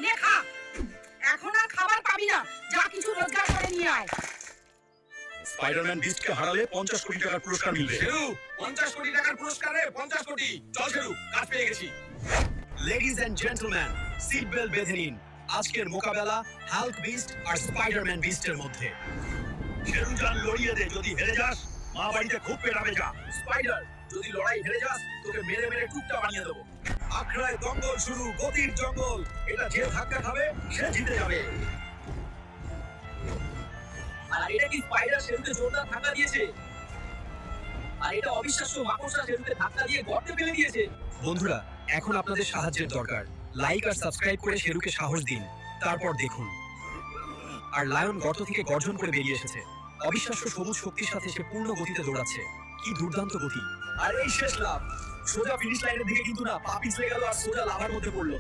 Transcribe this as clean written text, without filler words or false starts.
নে খা। এখন আর খাবার পাবি না, যা কিছু রোজগার করে নিয়ে আয়। স্পাইডারম্যান বিস্টকে হারালে 50 কোটি টাকার পুরস্কার মিলবে। শেরু 50 কোটি টাকার পুরস্কারে 50 কোটি। চল শেরু, কাজ পেয়ে গেছি। Ladies and gentleman, seat belt বেঁধে নিন। আজকের মোকাবেলা হাল্ক বিস্ট আর স্পাইডারম্যান বিস্টের মধ্যে। শেরু জান লড়িয়ে দে, যদি হেরে যাস মা বাড়িতে খুব পেটাবে যা। স্পাইডার, যদি লড়াই হেরে যাস তোকে মেরে মেরে টুকটা বানিয়ে দেবো। আখড়ায় দঙ্গল শুরু, গতির জঙ্গল। এটা যে ধাক্কা খাবে সে জিতে যাবে। আর এটা কি স্পাইডার শেরুকে জোরদার ধাক্কা দিয়েছে। আর এটা অবিশ্বাস্য, মাকড়সা শেরুকে ধাক্কা দিয়ে গর্তে ফেলে দিয়েছে। বন্ধুরা, এখন আপনাদের সাহায্যের দরকার। লাইক আর সাবস্ক্রাইব করে শেরুকে সাহস দিন, তারপর দেখুন। আর লায়ন গর্ত থেকে গর্জন করে বেরিয়ে এসেছে। অবিশ্বাস্য সবুজ শক্তির সাথে সে পূর্ণ গতিতে দৌড়াচ্ছে। কি দুর্দান্ত গতি! আর এই শেষ লাভ, সোজা ফিনিশ লাইনের দিকে কিন্তু না, পা পিছলে গেল আর সোজা লাভার মধ্যে পড়লো।